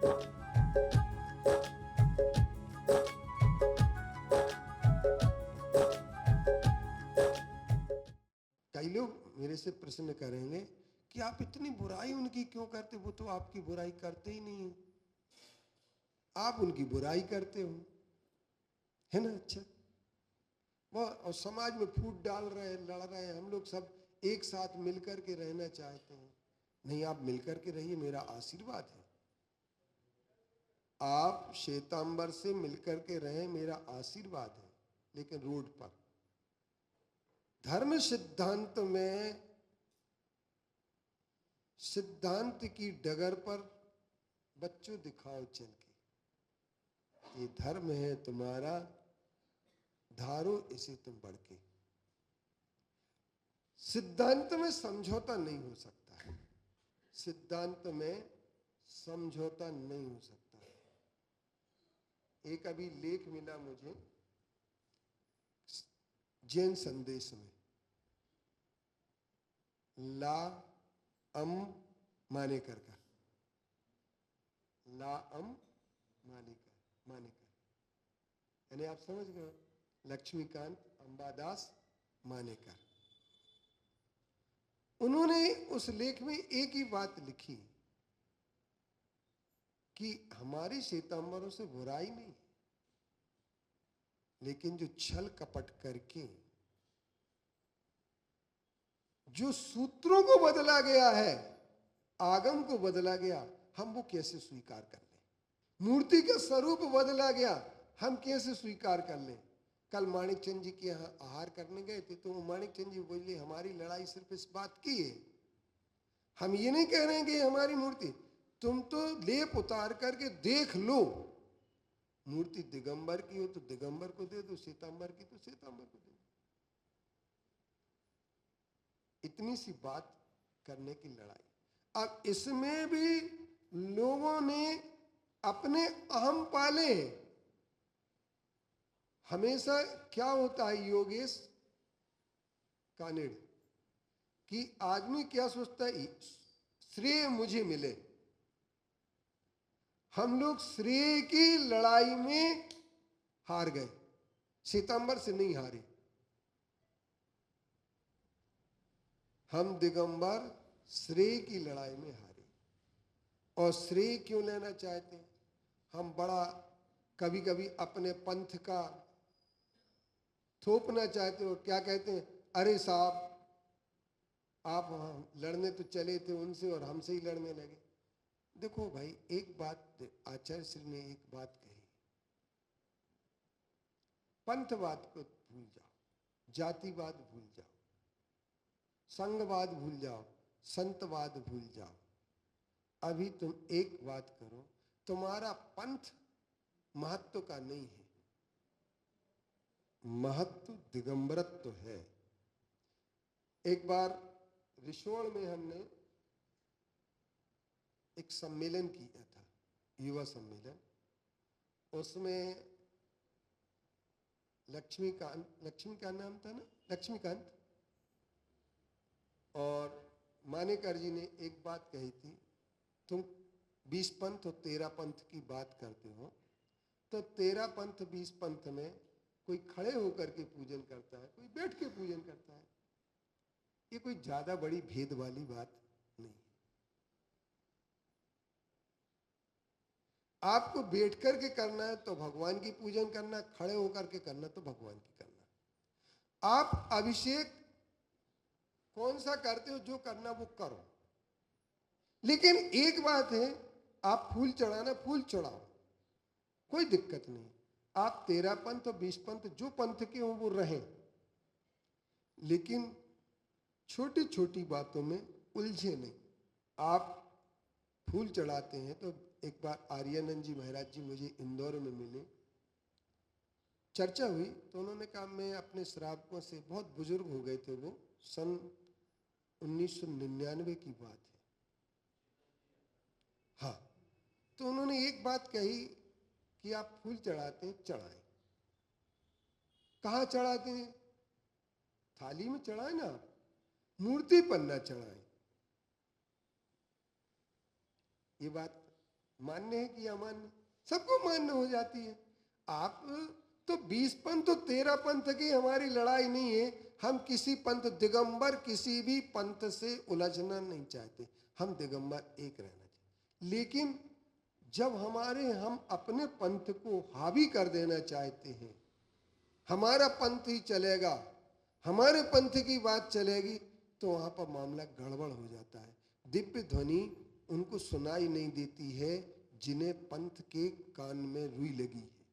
कई लोग मेरे से प्रश्न करेंगे कि आप इतनी बुराई उनकी क्यों करते, वो तो आपकी बुराई करते ही नहीं है, आप उनकी बुराई करते हो, है ना। अच्छा, वो और समाज में फूट डाल रहे हैं, लड़ रहे हैं, हम लोग सब एक साथ मिलकर के रहना चाहते हैं। नहीं, आप मिलकर के रहिए, मेरा आशीर्वाद है। आप श्वेतांबर से मिलकर के रहें, मेरा आशीर्वाद है। लेकिन रोड पर धर्म सिद्धांत में, सिद्धांत की डगर पर बच्चों दिखाओ चल के, ये धर्म है तुम्हारा, धारो इसे तुम बढ़ के। सिद्धांत में समझौता नहीं हो सकता है, सिद्धांत में समझौता नहीं हो सकता है। एक अभी लेख मिला मुझे जैन संदेश में, ला अम मानेकर का, ला अम मानेकर, यानी आप समझ गए, लक्ष्मीकांत अंबादास मानेकर। उन्होंने उस लेख में एक ही बात लिखी कि हमारे श्वेतांबरों से बुराई नहीं, लेकिन जो छल कपट करके जो सूत्रों को बदला गया है, आगम को बदला गया, हम वो कैसे स्वीकार कर लें। मूर्ति का स्वरूप बदला गया, हम कैसे स्वीकार कर लें। कल माणिक चंद जी के यहाँ आहार करने गए थे, तो माणिक चंद जी बोले हमारी लड़ाई सिर्फ इस बात की है, हम ये नहीं कह रहे हैं कि हमारी मूर्ति, तुम तो लेप उतार करके देख लो, मूर्ति दिगंबर की हो तो दिगंबर को दे दो, श्वेतांबर की तो श्वेतांबर को दे दो। इतनी सी बात करने की लड़ाई। अब इसमें भी लोगों ने अपने अहम पाले हैं। हमेशा क्या होता है योगेश कानेड़, कि आदमी क्या सोचता है, श्रेय मुझे मिले। हम लोग श्रेय की लड़ाई में हार गए, श्वेतांबर से नहीं हारे। हम दिगंबर श्रेय की लड़ाई में हारे। और श्रेय क्यों लेना चाहते हैं, हम बड़ा कभी कभी अपने पंथ का थोपना चाहते हो। क्या कहते हैं, अरे साहब आप लड़ने तो चले थे उनसे और हमसे ही लड़ने लगे। देखो भाई, एक बात आचार्य श्री ने एक बात कही, पंथवाद को भूल जाओ, जातिवाद भूल जाओ, संघवाद भूल जाओ, संतवाद भूल जाओ। अभी तुम एक बात करो, तुम्हारा पंथ महत्व का नहीं है, महत्व दिगंबरत्व है। एक बार रिसोड़ में हमने एक सम्मेलन किया था, युवा सम्मेलन। उसमें लक्ष्मीकांत नाम था ना, लक्ष्मीकांत और मानेकर जी ने एक बात कही थी, तुम 20 पंथ और 13 पंथ की बात करते हो, तो 13 पंथ 20 पंथ में कोई खड़े होकर के पूजन करता है, कोई बैठ के पूजन करता है। ये कोई ज्यादा बड़ी भेद वाली बात नहीं। आपको बैठ करके करना है तो भगवान की पूजन करना, खड़े होकर के करना तो भगवान की करना। आप अभिषेक कौन सा करते हो, जो करना वो करो। लेकिन एक बात है, आप फूल चढ़ाना, फूल चढ़ाओ, कोई दिक्कत नहीं। आप 13 पंथ और 20 पंथ जो पंथ के हो वो रहें, लेकिन छोटी छोटी बातों में उलझे नहीं। आप फूल चढ़ाते हैं तो एक बार आर्यानंद जी महाराज जी मुझे इंदौर में मिले, चर्चा हुई, तो उन्होंने कहा मैं अपने श्रावकों से, बहुत बुजुर्ग हो गए थे वो, सन 1999 की बात है, हाँ। तो उन्होंने एक बात कही कि आप फूल चढ़ाते हैं, चढ़ाएं। कहाँ चढ़ाते हैं, थाली में चढ़ाएं ना, मूर्ति पर ना चढ़ाएं। ये बात मान्य है कि अमान्य? सबको मान्य हो जाती है। आप तो 20 पंथ तो 13 पंथ की हमारी लड़ाई नहीं है। हम किसी पंथ दिगंबर किसी भी पंथ से उलझना नहीं चाहते, हम दिगंबर एक रहना चाहते। लेकिन जब हम अपने पंथ को हावी कर देना चाहते हैं, हमारा पंथ ही चलेगा, हमारे पंथ की बात चलेगी, तो वहां पर मामला गड़बड़ हो जाता है। दिव्य ध्वनि उनको सुनाई नहीं देती है जिन्हें पंथ के कान में रुई लगी है।